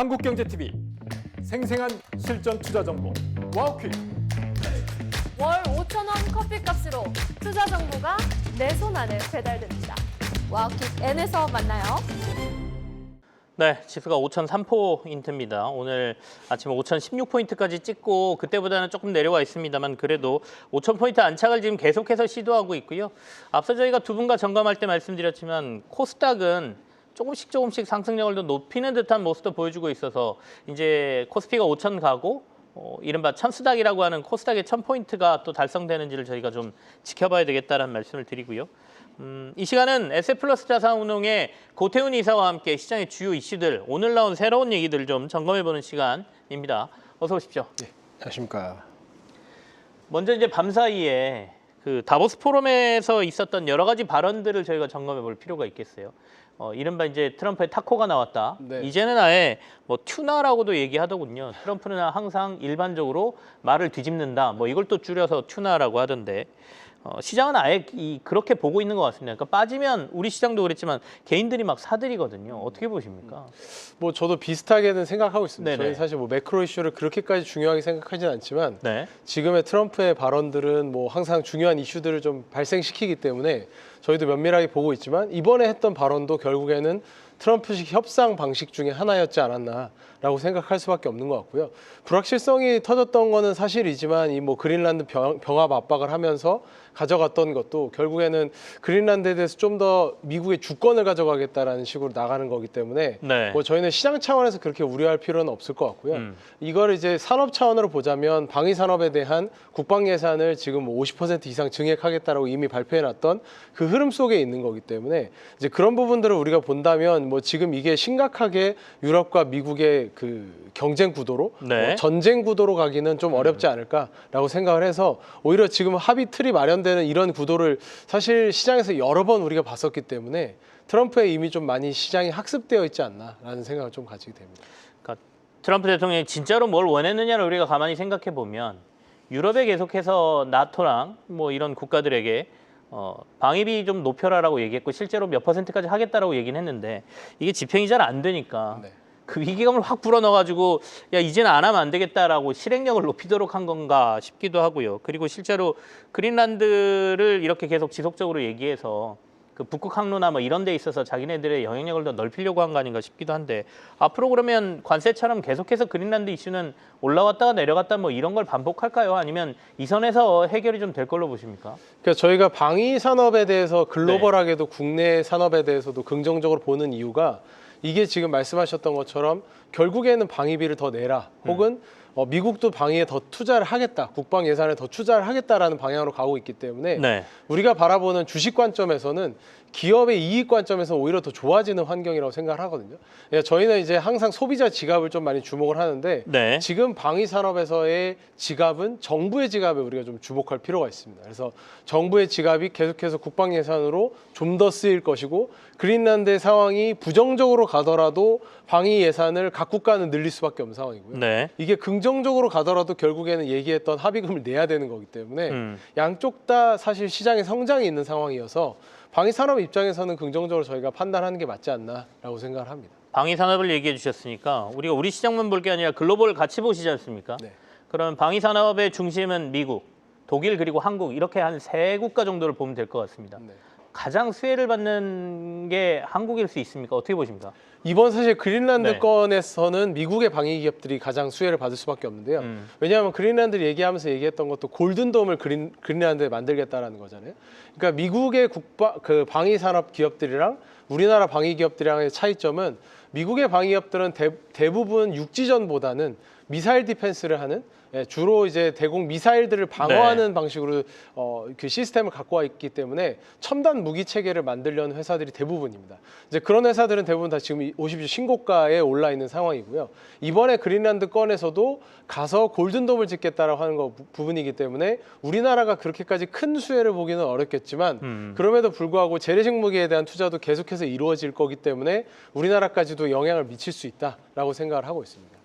한국경제TV 생생한 실전 투자 정보 와우퀵. 월 5,000원 커피값으로 투자 정보가 내 손 안에 배달됩니다. 와우킥 N에서 만나요. 네, 지수가 5,003포인트입니다. 오늘 아침에 5,016포인트까지 찍고 그때보다는 조금 내려와 있습니다만 그래도 5,000포인트 안착을 지금 계속해서 시도하고 있고요. 앞서 저희가 두 분과 점검할 때 말씀드렸지만 코스닥은 조금씩 상승력을 더 높이는 듯한 모습도 보여주고 있어서 이제 코스피가 5,000 가고 이른바 천스닥이라고 하는 코스닥의 1,000포인트가 또 달성되는지를 저희가 좀 지켜봐야 되겠다는 말씀을 드리고요. 이 시간은 SF플러스 자산운용의 고태훈 이사와 함께 시장의 주요 이슈들, 오늘 나온 새로운 얘기들을 좀 점검해보는 시간입니다. 어서 오십시오. 네, 안녕하십니까. 먼저 이제 밤 사이에 그 다보스 포럼에서 있었던 여러 가지 발언들을 저희가 점검해볼 필요가 있겠어요. 이른바 이제 트럼프의 타코가 나왔다. 네. 이제는 아예 뭐 튜나라고도 얘기하더군요. 트럼프는 항상 일반적으로 말을 뒤집는다. 뭐 이걸 또 줄여서 튜나라고 하던데. 시장은 아예 그렇게 보고 있는 것 같습니다. 그러니까 빠지면 우리 시장도 그랬지만 개인들이 막 사들이거든요. 어떻게 보십니까? 뭐 저도 비슷하게는 생각하고 있습니다. 네네. 저희는 사실 뭐 매크로 이슈를 그렇게까지 중요하게 생각하지는 않지만 네. 지금의 트럼프의 발언들은 뭐 항상 중요한 이슈들을 좀 발생시키기 때문에 저희도 면밀하게 보고 있지만 이번에 했던 발언도 결국에는 트럼프식 협상 방식 중에 하나였지 않았나라고 생각할 수밖에 없는 것 같고요. 불확실성이 터졌던 거는 사실이지만 이 뭐 그린란드 병합 압박을 하면서 가져갔던 것도 결국에는 그린란드에 대해서 좀 더 미국의 주권을 가져가겠다라는 식으로 나가는 거기 때문에 네. 뭐 저희는 시장 차원에서 그렇게 우려할 필요는 없을 것 같고요. 이걸 이제 산업 차원으로 보자면 방위 산업에 대한 국방 예산을 지금 50% 이상 증액하겠다라고 이미 발표해놨던 그 흐름 속에 있는 거기 때문에 이제 그런 부분들을 우리가 본다면 뭐 지금 이게 심각하게 유럽과 미국의 그 경쟁 구도로 네. 뭐 전쟁 구도로 가기는 좀 어렵지 않을까라고 생각을 해서 오히려 지금 합의 틀이 마련되는 이런 구도를 사실 시장에서 여러 번 우리가 봤었기 때문에 트럼프의 이미 좀 많이 시장이 학습되어 있지 않나라는 생각을 좀 가지게 됩니다. 그러니까 트럼프 대통령이 진짜로 뭘 원했느냐를 우리가 가만히 생각해 보면 유럽에 계속해서 나토랑 뭐 이런 국가들에게 방위비 좀 높여라라고 얘기했고 실제로 몇 %까지 하겠다라고 얘기는 했는데 이게 집행이 잘 안 되니까 네. 그 위기감을 확 불어넣어가지고 야 이제는 안 하면 안 되겠다라고 실행력을 높이도록 한 건가 싶기도 하고요. 그리고 실제로 그린란드를 이렇게 계속 지속적으로 얘기해서 그 북극 항로나 뭐 이런 데 있어서 자기네들의 영향력을 더 넓히려고 한 거 아닌가 싶기도 한데 앞으로 그러면 관세처럼 계속해서 그린란드 이슈는 올라왔다가 내려갔다 뭐 이런 걸 반복할까요? 아니면 이 선에서 해결이 좀 될 걸로 보십니까? 그러니까 저희가 방위 산업에 대해서 글로벌하게도 국내 산업에 대해서도 긍정적으로 보는 이유가 이게 지금 말씀하셨던 것처럼 결국에는 방위비를 더 내라 혹은 미국도 방위에 더 투자를 하겠다, 국방 예산에 더 투자를 하겠다라는 방향으로 가고 있기 때문에 네. 우리가 바라보는 주식 관점에서는 기업의 이익 관점에서 오히려 더 좋아지는 환경이라고 생각을 하거든요. 그러니까 저희는 이제 항상 소비자 지갑을 좀 많이 주목을 하는데 네. 지금 방위 산업에서의 지갑은 정부의 지갑에 우리가 좀 주목할 필요가 있습니다. 그래서 정부의 지갑이 계속해서 국방 예산으로 좀 더 쓰일 것이고 그린란드의 상황이 부정적으로 가더라도 방위 예산을 각 국가는 늘릴 수밖에 없는 상황이고요. 네. 이게 긍정적으로 가더라도 결국에는 얘기했던 합의금을 내야 되는 거기 때문에 양쪽 다 사실 시장의 성장이 있는 상황이어서 방위 산업 입장에서는 긍정적으로 저희가 판단하는 게 맞지 않나라고 생각을 합니다. 방위 산업을 얘기해 주셨으니까 우리가 우리 시장만 볼 게 아니라 글로벌 같이 보시지 않습니까? 네. 그럼 방위 산업의 중심은 미국, 독일 그리고 한국 이렇게 한 세 국가 정도를 보면 될 것 같습니다. 네. 가장 수혜를 받는 게 한국일 수 있습니까? 어떻게 보십니까? 이번 사실 그린란드 네. 건에서는 미국의 방위 기업들이 가장 수혜를 받을 수밖에 없는데요. 왜냐하면 그린란드를 얘기하면서 얘기했던 것도 골든돔을 그린란드에 만들겠다라는 거잖아요. 그러니까 미국의 그 방위 산업 기업들이랑 우리나라 방위 기업들이랑의 차이점은 미국의 방위 기업들은 대부분 육지전보다는 미사일 디펜스를 하는 주로 이제 대공 미사일들을 방어하는 방식으로 그 시스템을 갖고 와 있기 때문에 첨단 무기 체계를 만들려는 회사들이 대부분입니다. 이제 그런 회사들은 대부분 다 지금 50주 신고가에 올라 있는 상황이고요. 이번에 그린란드 건에서도 가서 골든돔을 짓겠다라고 하는 부분이기 때문에 우리나라가 그렇게까지 큰 수혜를 보기는 어렵겠지만 그럼에도 불구하고 재래식 무기에 대한 투자도 계속해서 이루어질 거기 때문에 우리나라까지도 영향을 미칠 수 있다라고 생각을 하고 있습니다.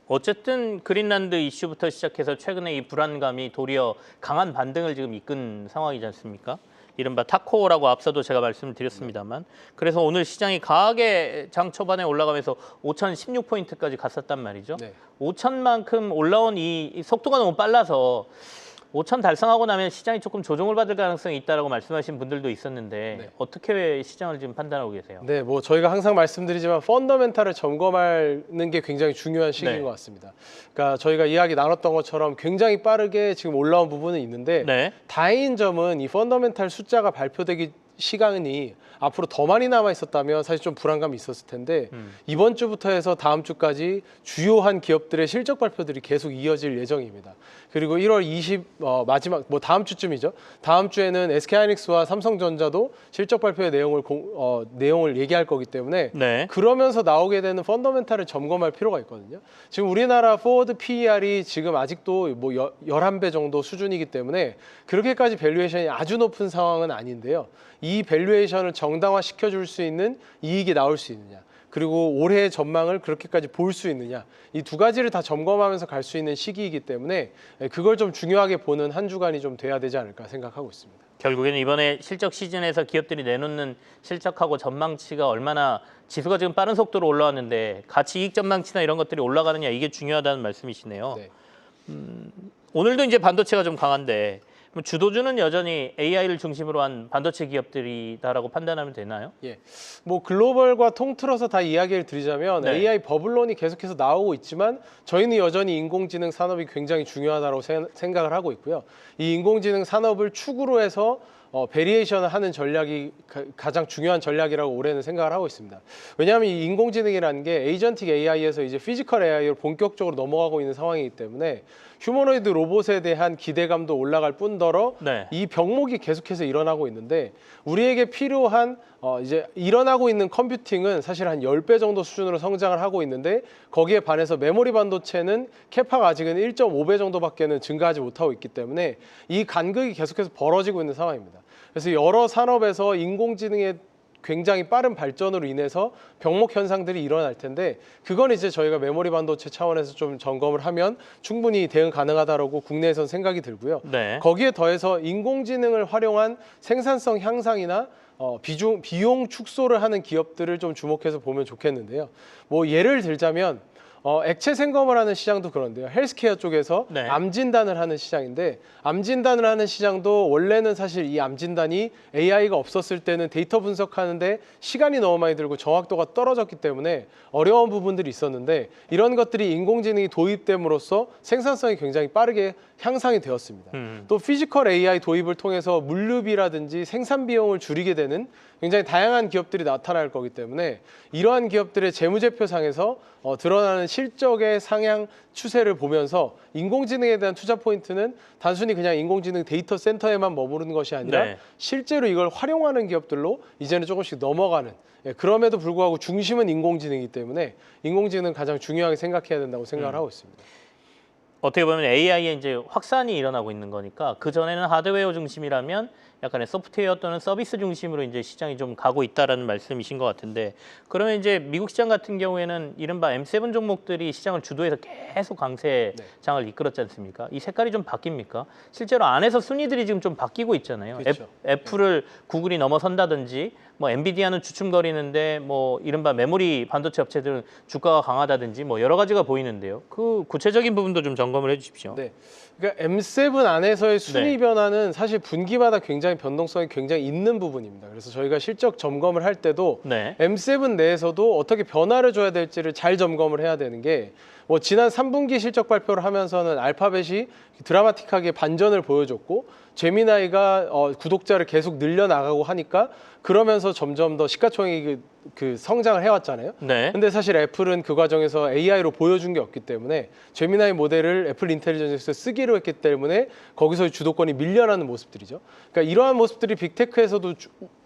어쨌든 그린란드 이슈부터 시작해서 최근에 이 불안감이 도리어 강한 반등을 지금 이끈 상황이지 않습니까? 이른바 타코라고 앞서도 제가 말씀을 드렸습니다만 그래서 오늘 시장이 강하게 장 초반에 올라가면서 5,016포인트까지 갔었단 말이죠. 네. 5,000만큼 올라온 이 속도가 너무 빨라서 5,000 달성하고 나면 시장이 조금 조정을 받을 가능성이 있다라고 말씀하신 분들도 있었는데 네. 어떻게 시장을 지금 판단하고 계세요? 네, 뭐 저희가 항상 말씀드리지만 펀더멘탈을 점검하는 게 굉장히 중요한 시기인 네. 것 같습니다. 그러니까 저희가 이야기 나눴던 것처럼 굉장히 빠르게 지금 올라온 부분은 있는데 네. 다행인 점은 이 펀더멘탈 숫자가 발표되기 시간이 앞으로 더 많이 남아 있었다면 사실 좀 불안감이 있었을 텐데 이번 주부터 해서 다음 주까지 주요한 기업들의 실적 발표들이 계속 이어질 예정입니다. 그리고 1월 20 마지막 뭐 다음 주쯤이죠. 다음 주에는 SK하이닉스와 삼성전자도 실적 발표의 내용을 얘기할 거기 때문에 네. 그러면서 나오게 되는 펀더멘탈을 점검할 필요가 있거든요. 지금 우리나라 포워드 PER이 지금 아직도 뭐 11배 정도 수준이기 때문에 그렇게까지 밸류에이션이 아주 높은 상황은 아닌데요. 이 밸류에이션을 정당화 시켜줄 수 있는 이익이 나올 수 있느냐, 그리고 올해의 전망을 그렇게까지 볼 수 있느냐, 이 두 가지를 다 점검하면서 갈 수 있는 시기이기 때문에 그걸 좀 중요하게 보는 한 주간이 좀 돼야 되지 않을까 생각하고 있습니다. 결국에는 이번에 실적 시즌에서 기업들이 내놓는 실적하고 전망치가 얼마나 지수가 지금 빠른 속도로 올라왔는데 같이 이익 전망치나 이런 것들이 올라가느냐 이게 중요하다는 말씀이시네요. 네. 오늘도 이제 반도체가 좀 강한데 주도주는 여전히 AI를 중심으로 한 반도체 기업들이다라고 판단하면 되나요? 예, 뭐 글로벌과 통틀어서 다 이야기를 드리자면 네. AI 버블론이 계속해서 나오고 있지만 저희는 여전히 인공지능 산업이 굉장히 중요하다고 생각을 하고 있고요. 이 인공지능 산업을 축으로 해서 베리에이션을 하는 전략이 가장 중요한 전략이라고 올해는 생각을 하고 있습니다. 왜냐하면 이 인공지능이라는 게 에이전틱 AI에서 이제 피지컬 AI로 본격적으로 넘어가고 있는 상황이기 때문에 휴머노이드 로봇에 대한 기대감도 올라갈 뿐더러 네. 이 병목이 계속해서 일어나고 있는데 우리에게 필요한 이제 일어나고 있는 컴퓨팅은 사실 한 10배 정도 수준으로 성장을 하고 있는데 거기에 반해서 메모리 반도체는 캐파가 아직은 1.5배 정도밖에는 증가하지 못하고 있기 때문에 이 간극이 계속해서 벌어지고 있는 상황입니다. 그래서 여러 산업에서 인공지능의 굉장히 빠른 발전으로 인해서 병목 현상들이 일어날 텐데 그건 이제 저희가 메모리 반도체 차원에서 좀 점검을 하면 충분히 대응 가능하다라고 국내에선 생각이 들고요. 네. 거기에 더해서 인공지능을 활용한 생산성 향상이나 비용 축소를 하는 기업들을 좀 주목해서 보면 좋겠는데요. 뭐 예를 들자면 액체 생검을 하는 시장도 그런데요. 헬스케어 쪽에서 네. 암 진단을 하는 시장인데 암 진단을 하는 시장도 원래는 사실 이 암 진단이 AI가 없었을 때는 데이터 분석하는데 시간이 너무 많이 들고 정확도가 떨어졌기 때문에 어려운 부분들이 있었는데 이런 것들이 인공지능이 도입됨으로써 생산성이 굉장히 빠르게 향상이 되었습니다. 또 피지컬 AI 도입을 통해서 물류비라든지 생산 비용을 줄이게 되는 굉장히 다양한 기업들이 나타날 거기 때문에 이러한 기업들의 재무제표상에서 드러나는 실적의 상향 추세를 보면서 인공지능에 대한 투자 포인트는 단순히 그냥 인공지능 데이터 센터에만 머무르는 것이 아니라 네. 실제로 이걸 활용하는 기업들로 이제는 조금씩 넘어가는, 그럼에도 불구하고 중심은 인공지능이기 때문에 인공지능은 가장 중요하게 생각해야 된다고 생각을 하고 있습니다. 어떻게 보면 AI의 이제 확산이 일어나고 있는 거니까 그 전에는 하드웨어 중심이라면 약간의 소프트웨어 또는 서비스 중심으로 이제 시장이 좀 가고 있다라는 말씀이신 것 같은데 그러면 이제 미국 시장 같은 경우에는 이른바 M7 종목들이 시장을 주도해서 계속 강세장을 이끌었지 않습니까? 이 색깔이 좀 바뀝니까? 실제로 안에서 순위들이 지금 좀 바뀌고 있잖아요. 그렇죠. 애플을 구글이 넘어선다든지 뭐 엔비디아는 주춤거리는데 뭐 이른바 메모리 반도체 업체들은 주가가 강하다든지 뭐 여러 가지가 보이는데요. 그 구체적인 부분도 좀 점검을 해주십시오. 네. 그러니까 M7 안에서의 순위 네. 변화는 사실 분기마다 굉장히 변동성이 굉장히 있는 부분입니다. 그래서 저희가 실적 점검을 할 때도 네. M7 내에서도 어떻게 변화를 줘야 될지를 잘 점검을 해야 되는 게 뭐 지난 3분기 실적 발표를 하면서는 알파벳이 드라마틱하게 반전을 보여줬고 제미나이가 구독자를 계속 늘려나가고 하니까 그러면서 점점 더 시가총액이 그 성장을 해왔잖아요. 네. 근데 사실 애플은 그 과정에서 AI로 보여준 게 없기 때문에 제미나이 모델을 애플 인텔리전스에 쓰기로 했기 때문에 거기서 주도권이 밀려나는 모습들이죠. 그러니까 이러한 모습들이 빅테크에서도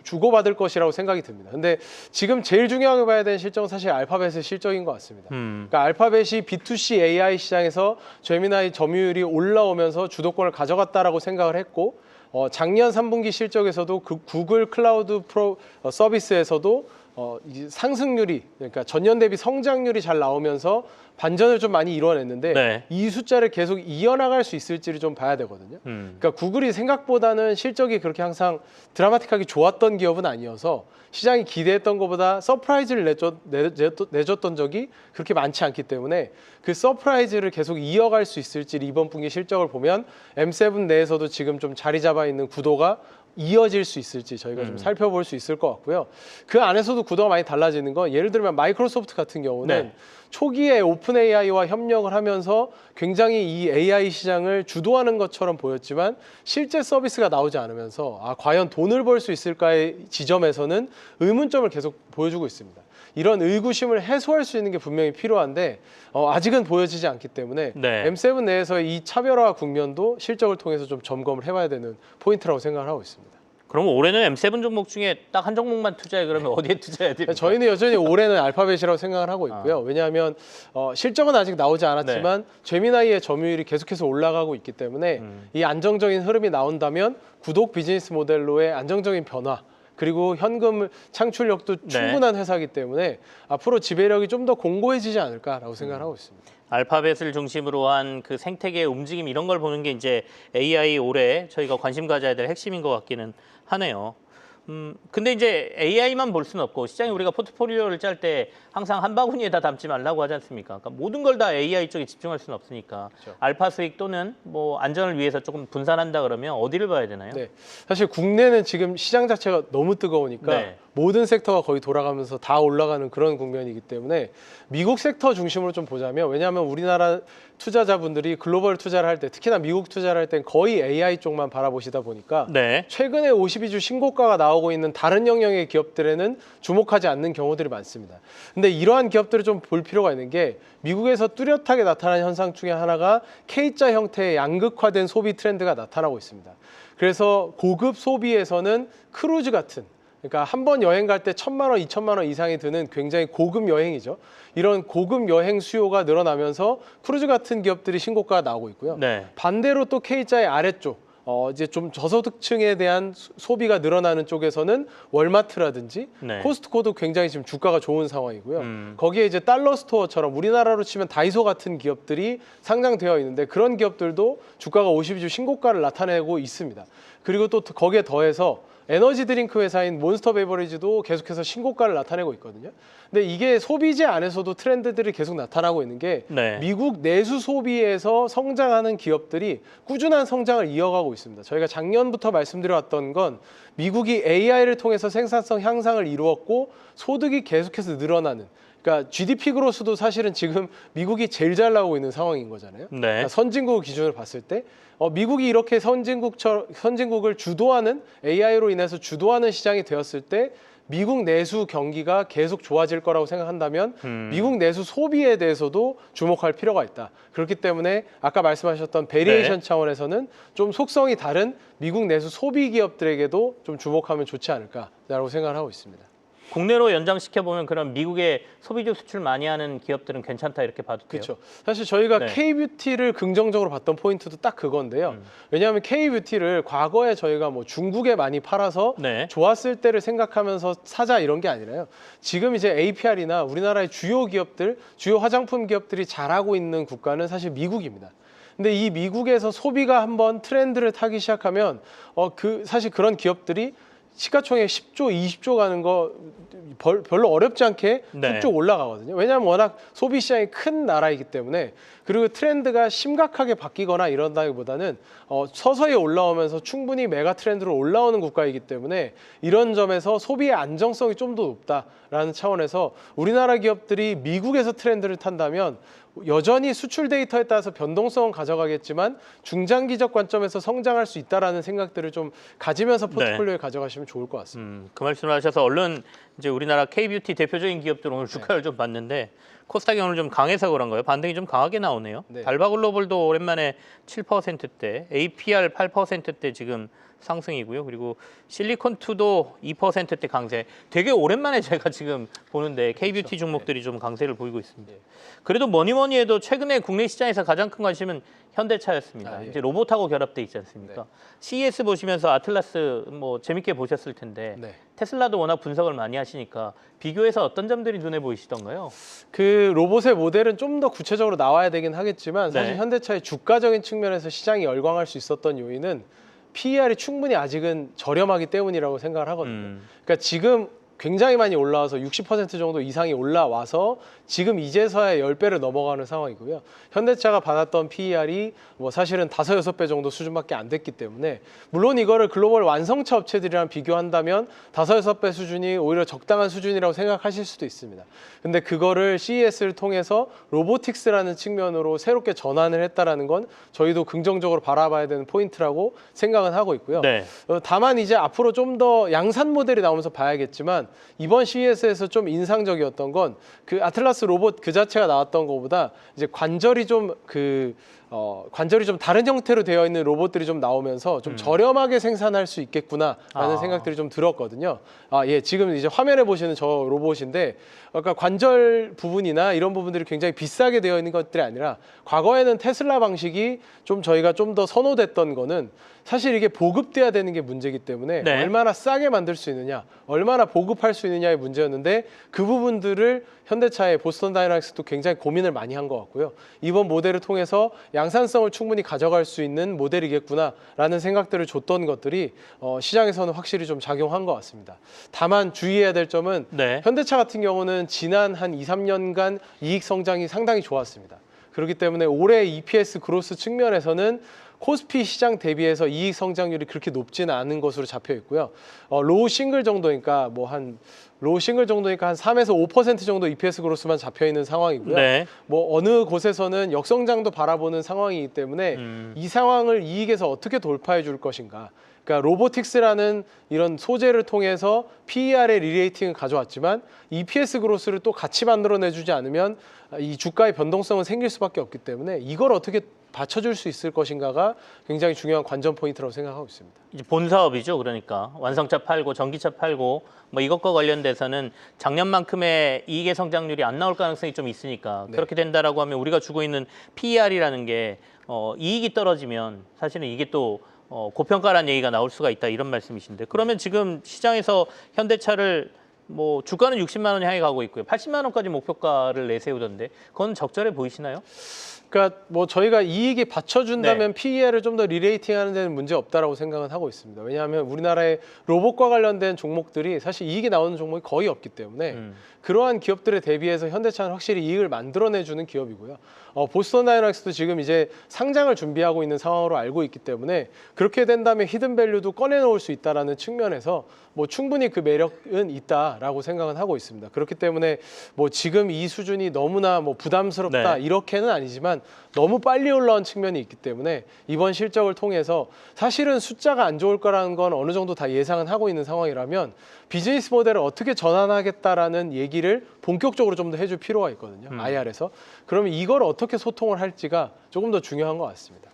주고받을 것이라고 생각이 듭니다. 근데 지금 제일 중요하게 봐야 되는 실적은 사실 알파벳의 실적인 것 같습니다. 그러니까 알파벳이 B2C AI 시장에서 제미나이 점유율이 올라오면서 주도권을 가져갔다라고 생각을 했고 작년 3분기 실적에서도 그 구글 클라우드 서비스에서도 이 상승률이 그러니까 전년 대비 성장률이 잘 나오면서 반전을 좀 많이 이뤄냈는데 네. 이 숫자를 계속 이어나갈 수 있을지를 좀 봐야 되거든요. 그러니까 구글이 생각보다는 실적이 그렇게 항상 드라마틱하게 좋았던 기업은 아니어서 시장이 기대했던 것보다 서프라이즈를 내줬던 적이 그렇게 많지 않기 때문에 그 서프라이즈를 계속 이어갈 수 있을지 이번 분기 실적을 보면 M7 내에서도 지금 좀 자리 잡아 있는 구도가 이어질 수 있을지 저희가 좀 살펴볼 수 있을 것 같고요. 그 안에서도 구도가 많이 달라지는 건 예를 들면 마이크로소프트 같은 경우는 네. 초기에 오픈 AI와 협력을 하면서 굉장히 이 AI 시장을 주도하는 것처럼 보였지만 실제 서비스가 나오지 않으면서 과연 돈을 벌 수 있을까의 지점에서는 의문점을 계속 보여주고 있습니다. 이런 의구심을 해소할 수 있는 게 분명히 필요한데 아직은 보여지지 않기 때문에 네. M7 내에서의 이 차별화 국면도 실적을 통해서 좀 점검을 해봐야 되는 포인트라고 생각을 하고 있습니다. 그럼 올해는 M7 종목 중에 딱 한 종목만 투자해 그러면 어디에 투자해야 됩니까? 저희는 여전히 올해는 알파벳이라고 생각을 하고 있고요. 왜냐하면 실적은 아직 나오지 않았지만 제미나이의 점유율이 계속해서 올라가고 있기 때문에 이 안정적인 흐름이 나온다면 구독 비즈니스 모델로의 안정적인 변화 그리고 현금 창출력도 충분한 회사이기 때문에 앞으로 지배력이 좀 더 공고해지지 않을까라고 생각을 하고 있습니다. 알파벳을 중심으로 한 그 생태계의 움직임 이런 걸 보는 게 이제 AI 올해 저희가 관심 가져야 될 핵심인 것 같기는 하네요. 근데 이제 AI만 볼 수는 없고 시장에 우리가 포트폴리오를 짤 때 항상 한 바구니에 다 담지 말라고 하지 않습니까? 그러니까 모든 걸 다 AI 쪽에 집중할 수는 없으니까 그렇죠. 알파 수익 또는 뭐 안전을 위해서 조금 분산한다 그러면 어디를 봐야 되나요? 네, 사실 국내는 지금 시장 자체가 너무 뜨거우니까 네. 모든 섹터가 거의 돌아가면서 다 올라가는 그런 국면이기 때문에 미국 섹터 중심으로 좀 보자면 왜냐하면 우리나라 투자자분들이 글로벌 투자를 할 때 특히나 미국 투자를 할 땐 거의 AI 쪽만 바라보시다 보니까 네. 최근에 52주 신고가가 나오고 있는 다른 영역의 기업들에는 주목하지 않는 경우들이 많습니다. 근데 이러한 기업들을 좀 볼 필요가 있는 게 미국에서 뚜렷하게 나타난 현상 중에 하나가 K자 형태의 양극화된 소비 트렌드가 나타나고 있습니다. 그래서 고급 소비에서는 크루즈 같은 그러니까 한 번 여행 갈 때 1,000만 원, 2,000만 원 이상이 드는 굉장히 고급 여행이죠. 이런 고급 여행 수요가 늘어나면서 크루즈 같은 기업들이 신고가가 나오고 있고요. 네. 반대로 또 K자의 아래쪽 이제 좀 저소득층에 대한 소비가 늘어나는 쪽에서는 월마트라든지 네. 코스트코도 굉장히 지금 주가가 좋은 상황이고요. 거기에 이제 달러 스토어처럼 우리나라로 치면 다이소 같은 기업들이 상장되어 있는데 그런 기업들도 주가가 52주 신고가를 나타내고 있습니다. 그리고 또 거기에 더해서 에너지 드링크 회사인 몬스터 베버리지도 계속해서 신고가를 나타내고 있거든요. 근데 이게 소비재 안에서도 트렌드들이 계속 나타나고 있는 게 네. 미국 내수 소비에서 성장하는 기업들이 꾸준한 성장을 이어가고 있습니다. 저희가 작년부터 말씀드려왔던 건 미국이 AI를 통해서 생산성 향상을 이루었고 소득이 계속해서 늘어나는 그러니까 GDP 그로스도 사실은 지금 미국이 제일 잘 나오고 있는 상황인 거잖아요. 네. 그러니까 선진국 기준으로 봤을 때 미국이 이렇게 선진국을 주도하는 AI로 인해서 주도하는 시장이 되었을 때 미국 내수 경기가 계속 좋아질 거라고 생각한다면 미국 내수 소비에 대해서도 주목할 필요가 있다. 그렇기 때문에 아까 말씀하셨던 베리에이션 차원에서는 좀 속성이 다른 미국 내수 소비 기업들에게도 좀 주목하면 좋지 않을까라고 생각을 하고 있습니다. 국내로 연장시켜보면 그런 미국에 소비주 수출 많이 하는 기업들은 괜찮다 이렇게 봐도 돼요? 그렇죠. 사실 저희가 네. K-뷰티를 긍정적으로 봤던 포인트도 딱 그건데요. 왜냐하면 K-뷰티를 과거에 저희가 뭐 중국에 많이 팔아서 네. 좋았을 때를 생각하면서 사자 이런 게 아니라요. 지금 이제 APR이나 우리나라의 주요 기업들, 주요 화장품 기업들이 잘하고 있는 국가는 사실 미국입니다. 근데 이 미국에서 소비가 한번 트렌드를 타기 시작하면 사실 그런 기업들이 시가총액 10조, 20조 가는 거 별로 어렵지 않게 네. 쭉쭉 올라가거든요. 왜냐하면 워낙 소비 시장이 큰 나라이기 때문에 그리고 트렌드가 심각하게 바뀌거나 이런다기보다는 서서히 올라오면서 충분히 메가 트렌드로 올라오는 국가이기 때문에 이런 점에서 소비의 안정성이 좀 더 높다라는 차원에서 우리나라 기업들이 미국에서 트렌드를 탄다면 여전히 수출 데이터에 따라서 변동성은 가져가겠지만 중장기적 관점에서 성장할 수 있다라는 생각들을 좀 가지면서 포트폴리오에 가져가시면 좋을 것 같습니다. 그 말씀을 하셔서 얼른 이제 우리나라 K-뷰티 대표적인 기업들 오늘 주가를 좀 봤는데 코스닥이 오늘 좀 강해서 그런가요? 반등이 좀 강하게 나오네요. 네. 달바글로벌도 오랜만에 7%대, APR 8%대 지금 상승이고요. 그리고 실리콘2도 2%대 강세. 되게 오랜만에 제가 지금 보는데 K-뷰티 그렇죠. 종목들이 좀 강세를 보이고 있습니다. 그래도 뭐니 해도 최근에 국내 시장에서 가장 큰 관심은 현대차였습니다. 아, 예. 이제 로봇하고 결합돼 있지 않습니까? CES 보시면서 아틀라스 뭐 재밌게 보셨을 텐데 네. 테슬라도 워낙 분석을 많이 하시니까 비교해서 어떤 점들이 눈에 보이시던가요? 그 로봇의 모델은 좀 더 구체적으로 나와야 되긴 하겠지만 사실 네. 현대차의 주가적인 측면에서 시장이 열광할 수 있었던 요인은 PER이 충분히 아직은 저렴하기 때문이라고 생각을 하거든요. 그러니까 지금 굉장히 많이 올라와서 60% 정도 이상이 올라와서 지금 이제서야 10배를 넘어가는 상황이고요. 현대차가 받았던 PER이 뭐 사실은 5, 6배 정도 수준밖에 안 됐기 때문에 물론 이거를 글로벌 완성차 업체들이랑 비교한다면 5, 6배 수준이 오히려 적당한 수준이라고 생각하실 수도 있습니다. 근데 그거를 CES를 통해서 로보틱스라는 측면으로 새롭게 전환을 했다라는 건 저희도 긍정적으로 바라봐야 되는 포인트라고 생각은 하고 있고요. 네. 다만 이제 앞으로 좀 더 양산 모델이 나오면서 봐야겠지만 이번 CES에서 좀 인상적이었던 건 그 아틀라스 로봇 그 자체가 나왔던 것보다 이제 관절이 좀 다른 형태로 되어 있는 로봇들이 좀 나오면서 좀 저렴하게 생산할 수 있겠구나라는 생각들이 좀 들었거든요. 예, 지금 이제 화면에 보시는 저 로봇인데 아까 관절 부분이나 이런 부분들이 굉장히 비싸게 되어 있는 것들이 아니라 과거에는 테슬라 방식이 좀 저희가 좀 더 선호됐던 거는 사실 이게 보급돼야 되는 게 문제이기 때문에 네. 얼마나 싸게 만들 수 있느냐, 얼마나 보급할 수 있느냐의 문제였는데 그 부분들을 현대차의 보스턴 다이나믹스도 굉장히 고민을 많이 한 것 같고요. 이번 모델을 통해서 양산성을 충분히 가져갈 수 있는 모델이겠구나라는 생각들을 줬던 것들이 시장에서는 확실히 좀 작용한 것 같습니다. 다만 주의해야 될 점은 네. 현대차 같은 경우는 지난 한 2, 3년간 이익 성장이 상당히 좋았습니다. 그렇기 때문에 올해 EPS 그로스 측면에서는 코스피 시장 대비해서 이익 성장률이 그렇게 높지는 않은 것으로 잡혀 있고요. 로우 싱글 정도니까 한 3에서 5% 정도 EPS 그로스만 잡혀 있는 상황이고요. 네. 뭐 어느 곳에서는 역성장도 바라보는 상황이기 때문에 이 상황을 이익에서 어떻게 돌파해 줄 것인가. 그러니까 로보틱스라는 이런 소재를 통해서 PER의 리레이팅을 가져왔지만 EPS 그로스를 또 같이 만들어내주지 않으면 이 주가의 변동성은 생길 수밖에 없기 때문에 이걸 어떻게 받쳐줄 수 있을 것인가가 굉장히 중요한 관전 포인트라고 생각하고 있습니다. 이제 본 사업이죠. 그러니까 완성차 팔고 전기차 팔고 뭐 이것과 관련돼서는 작년만큼의 이익의 성장률이 안 나올 가능성이 좀 있으니까 네. 그렇게 된다라고 하면 우리가 주고 있는 PER이라는 게 이익이 떨어지면 사실은 이게 또 고평가라는 얘기가 나올 수가 있다 이런 말씀이신데 그러면 지금 시장에서 현대차를 뭐 주가는 60만 원 향해 가고 있고요. 80만 원까지 목표가를 내세우던데 그건 적절해 보이시나요? 그러니까 뭐 저희가 이익이 받쳐준다면 네. PER을 좀 더 리레이팅하는 데는 문제 없다라고 생각은 하고 있습니다. 왜냐하면 우리나라의 로봇과 관련된 종목들이 사실 이익이 나오는 종목이 거의 없기 때문에 그러한 기업들에 대비해서 현대차는 확실히 이익을 만들어내주는 기업이고요. 보스턴 다이나믹스도 지금 이제 상장을 준비하고 있는 상황으로 알고 있기 때문에 그렇게 된다면 히든 밸류도 꺼내놓을 수 있다라는 측면에서 뭐 충분히 그 매력은 있다라고 생각은 하고 있습니다. 그렇기 때문에 뭐 지금 이 수준이 너무나 뭐 부담스럽다 네. 이렇게는 아니지만 너무 빨리 올라온 측면이 있기 때문에 이번 실적을 통해서 사실은 숫자가 안 좋을 거라는 건 어느 정도 다 예상은 하고 있는 상황이라면 비즈니스 모델을 어떻게 전환하겠다라는 얘기를 본격적으로 좀 더 해줄 필요가 있거든요. IR에서. 그러면 이걸 어떻게 소통을 할지가 조금 더 중요한 것 같습니다.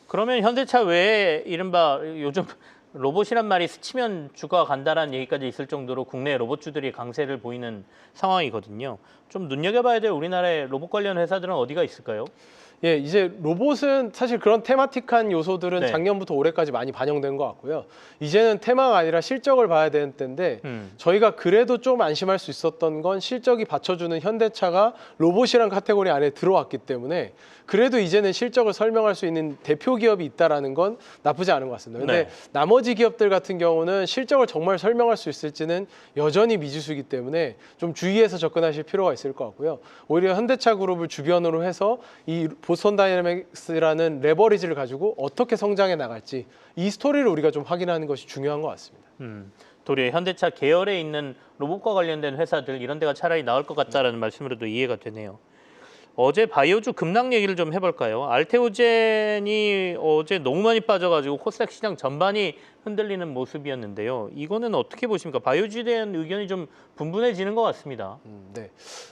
그러면 현대차 외에 이른바 요즘 로봇이란 말이 스치면 주가가 간다라는 얘기까지 있을 정도로 국내 로봇주들이 강세를 보이는 상황이거든요. 좀 눈여겨봐야 될 우리나라의 로봇 관련 회사들은 어디가 있을까요? 예, 이제 로봇은 사실 그런 테마틱한 요소들은 네. 작년부터 올해까지 많이 반영된 것 같고요. 이제는 테마가 아니라 실적을 봐야 되는 때인데 저희가 그래도 좀 안심할 수 있었던 건 실적이 받쳐주는 현대차가 로봇이란 카테고리 안에 들어왔기 때문에 그래도 이제는 실적을 설명할 수 있는 대표 기업이 있다라는 건 나쁘지 않은 것 같습니다. 근데 네. 나머지 기업들 같은 경우는 실적을 정말 설명할 수 있을지는 여전히 미지수이기 때문에 좀 주의해서 접근하실 필요가 있을 것 같고요. 오히려 현대차 그룹을 주변으로 해서 이 보스턴 다이내믹스라는 레버리지를 가지고 어떻게 성장해 나갈지 이 스토리를 우리가 좀 확인하는 것이 중요한 것 같습니다. 도리어 현대차 계열에 있는 로봇과 관련된 회사들 이런 데가 차라리 나을 것 같다라는 말씀으로도 이해가 되네요. 어제 바이오주 급락 얘기를 좀 해볼까요? 알테오젠이 어제 너무 많이 빠져가지고 코스닥 시장 전반이 흔들리는 모습이었는데요. 이거는 어떻게 보십니까? 바이오주에 대한 의견이 좀 분분해지는 것 같습니다. 네.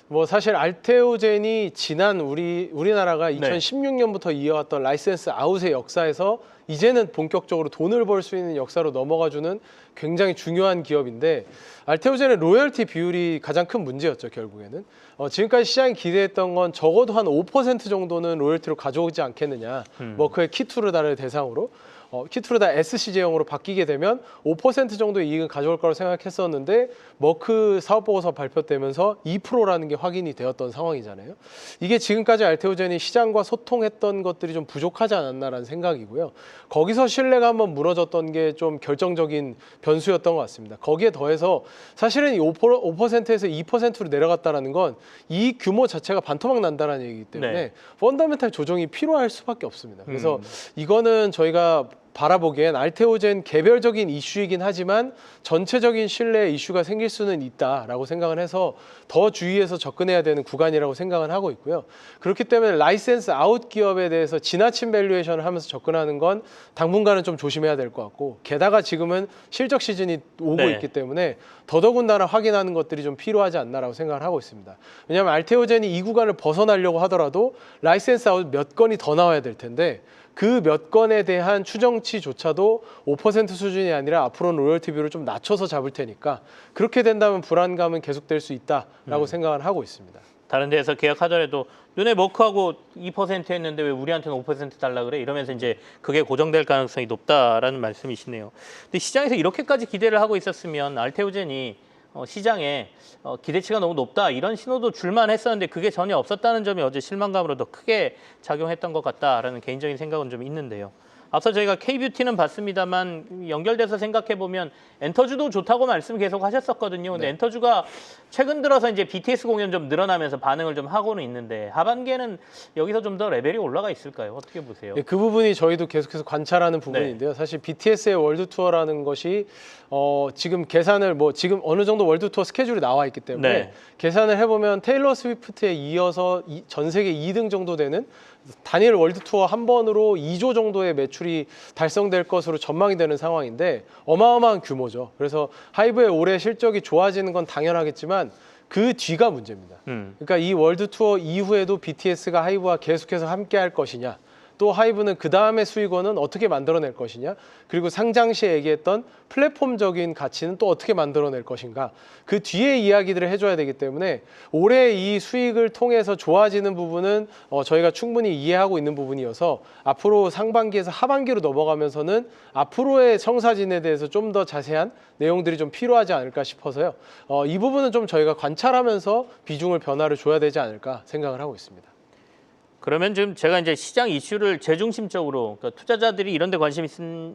뭐 사실 알테오젠이 지난 우리나라가 2016년부터 이어왔던 라이센스 아웃의 역사에서 이제는 본격적으로 돈을 벌 수 있는 역사로 넘어가주는 굉장히 중요한 기업인데 알테오젠의 로열티 비율이 가장 큰 문제였죠, 결국에는. 지금까지 시장이 기대했던 건 적어도 한 5% 정도는 로열티로 가져오지 않겠느냐. 머크의 키투르다를 대상으로. 키투르다 SC 제형으로 바뀌게 되면 5% 정도의 이익은 가져올 거라고 생각했었는데 머크 사업보고서 발표되면서 2%라는 게 확인이 되었던 상황이잖아요. 이게 지금까지 알테오젠이 시장과 소통했던 것들이 좀 부족하지 않았나라는 생각이고요. 거기서 신뢰가 한번 무너졌던 게 좀 결정적인 변수였던 것 같습니다. 거기에 더해서 사실은 이 5%에서 2%로 내려갔다는 건 이 규모 자체가 반토막 난다는 얘기이기 때문에 네. 펀더멘탈 조정이 필요할 수밖에 없습니다. 그래서 이거는 저희가 바라보기엔 알테오젠 개별적인 이슈이긴 하지만 전체적인 신뢰 이슈가 생길 수는 있다라고 생각을 해서 더 주의해서 접근해야 되는 구간이라고 생각을 하고 있고요. 그렇기 때문에 라이센스 아웃 기업에 대해서 지나친 밸류에이션을 하면서 접근하는 건 당분간은 좀 조심해야 될 것 같고 게다가 지금은 실적 시즌이 오고 네. 있기 때문에 더더군다나 확인하는 것들이 좀 필요하지 않나라고 생각을 하고 있습니다. 왜냐하면 알테오젠이 이 구간을 벗어나려고 하더라도 라이센스 아웃 몇 건이 더 나와야 될 텐데 그 몇 건에 대한 추정치조차도 5% 수준이 아니라 앞으로는 로열티 비율을 좀 낮춰서 잡을 테니까 그렇게 된다면 불안감은 계속될 수 있다라고 생각을 하고 있습니다. 다른 데에서 계약하더라도 눈에 머크하고 2% 했는데 왜 우리한테는 5% 달라 그래? 이러면서 이제 그게 고정될 가능성이 높다라는 말씀이시네요. 근데 시장에서 이렇게까지 기대를 하고 있었으면 알테오젠이 시장에 기대치가 너무 높다 이런 신호도 줄만 했었는데 그게 전혀 없었다는 점이 어제 실망감으로 더 크게 작용했던 것 같다라는 개인적인 생각은 좀 있는데요. 앞서 저희가 K뷰티는 봤습니다만 연결돼서 생각해 보면 엔터주도 좋다고 말씀 계속 하셨었거든요. 근데 네. 엔터주가 최근 들어서 이제 BTS 공연 좀 늘어나면서 반응을 좀 하고는 있는데 하반기에는 여기서 좀 더 레벨이 올라가 있을까요? 어떻게 보세요? 그 부분이 저희도 계속해서 관찰하는 부분인데요. 사실 BTS의 월드 투어라는 것이 지금 계산을 지금 어느 정도 월드 투어 스케줄이 나와 있기 때문에 네. 계산을 해보면 테일러 스위프트에 이어서 전 세계 2등 정도 되는 단일 월드 투어 한 번으로 2조 정도의 매출이 달성될 것으로 전망이 되는 상황인데 어마어마한 규모죠. 그래서 하이브의 올해 실적이 좋아지는 건 당연하겠지만 그 뒤가 문제입니다. 그러니까 이 월드 투어 이후에도 BTS가 하이브와 계속해서 함께 할 것이냐, 또 하이브는 그 다음에 수익원은 어떻게 만들어낼 것이냐, 그리고 상장 시에 얘기했던 플랫폼적인 가치는 또 어떻게 만들어낼 것인가, 그 뒤에 이야기들을 해줘야 되기 때문에 올해 이 수익을 통해서 좋아지는 부분은 저희가 충분히 이해하고 있는 부분이어서 앞으로 상반기에서 하반기로 넘어가면서는 앞으로의 청사진에 대해서 좀 더 자세한 내용들이 좀 필요하지 않을까 싶어서요. 이 부분은 좀 저희가 관찰하면서 비중을 변화를 줘야 되지 않을까 생각을 하고 있습니다. 그러면 지금 제가 이제 시장 이슈를 재중심적으로 그러니까 투자자들이 이런 데 관심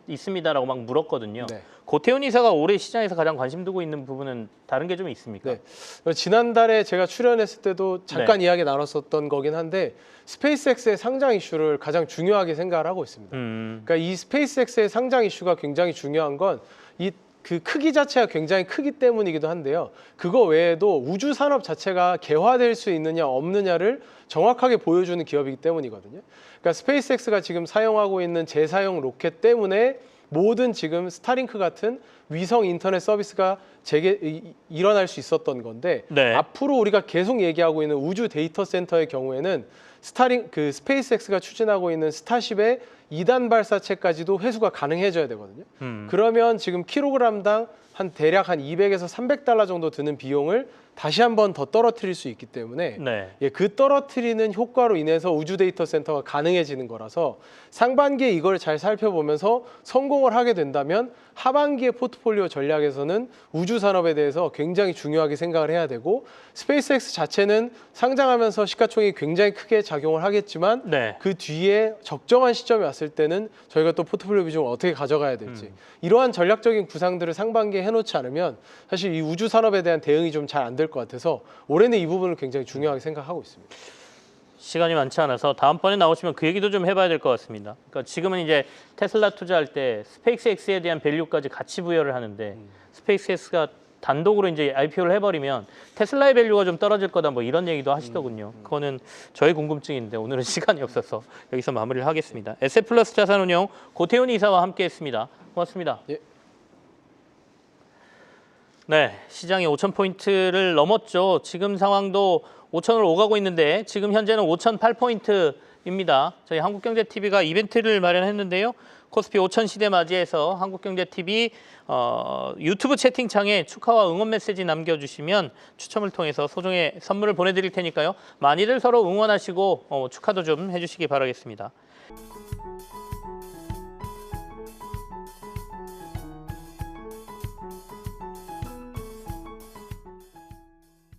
있습니다라고 막 물었거든요. 네. 고태훈 이사가 올해 시장에서 가장 관심 두고 있는 부분은 다른 게 좀 있습니까? 네. 지난달에 제가 출연했을 때도 잠깐 이야기 나눴었던 거긴 한데 스페이스X의 상장 이슈를 가장 중요하게 생각을 하고 있습니다. 그러니까 이 스페이스X의 상장 이슈가 굉장히 중요한 건 그 크기 자체가 굉장히 크기 때문이기도 한데요. 그거 외에도 우주 산업 자체가 개화될 수 있느냐 없느냐를 정확하게 보여주는 기업이기 때문이거든요. 그러니까 스페이스X가 지금 사용하고 있는 재사용 로켓 때문에 모든 지금 스타링크 같은 위성 인터넷 서비스가 일어날 수 있었던 건데 네. 앞으로 우리가 계속 얘기하고 있는 우주 데이터 센터의 경우에는 스페이스X가 추진하고 있는 스타쉽의 2단 발사체까지도 회수가 가능해져야 되거든요. 그러면 지금 킬로그램당 대략 한 200에서 300달러 정도 드는 비용을 다시 한번 더 떨어뜨릴 수 있기 때문에 네. 그 떨어뜨리는 효과로 인해서 우주 데이터 센터가 가능해지는 거라서 상반기에 이걸 잘 살펴보면서 성공을 하게 된다면 하반기의 포트폴리오 전략에서는 우주 산업에 대해서 굉장히 중요하게 생각을 해야 되고 스페이스X 자체는 상장하면서 시가총액이 굉장히 크게 작용을 하겠지만 네. 그 뒤에 적정한 시점이 왔을 때는 저희가 또 포트폴리오 비중을 어떻게 가져가야 될지 이러한 전략적인 구상들을 상반기에 해놓지 않으면 사실 이 우주 산업에 대한 대응이 좀 잘 안 될 것 같아서 올해는 이 부분을 굉장히 중요하게 생각하고 있습니다. 시간이 많지 않아서 다음번에 나오시면 그 얘기도 좀 해봐야 될 것 같습니다. 그러니까 지금은 이제 테슬라 투자할 때 스페이스X에 대한 밸류까지 같이 부여를 하는데 스페이스X가 단독으로 이제 IPO를 해버리면 테슬라의 밸류가 좀 떨어질 거다 뭐 이런 얘기도 하시더군요. 그거는 저의 궁금증인데 오늘은 시간이 없어서 여기서 마무리를 하겠습니다. 에셋플러스 자산운용 고태훈 이사와 함께했습니다. 고맙습니다. 예. 네, 시장이 5,000포인트를 넘었죠. 지금 상황도 5,000을 오가고 있는데 지금 현재는 5,008포인트 입니다. 저희 한국경제TV가 이벤트를 마련했는데요. 코스피 5000 시대 맞이해서 한국경제TV 유튜브 채팅창에 축하와 응원 메시지 남겨주시면 추첨을 통해서 소정의 선물을 보내드릴 테니까요. 많이들 서로 응원하시고 축하도 좀 해주시기 바라겠습니다.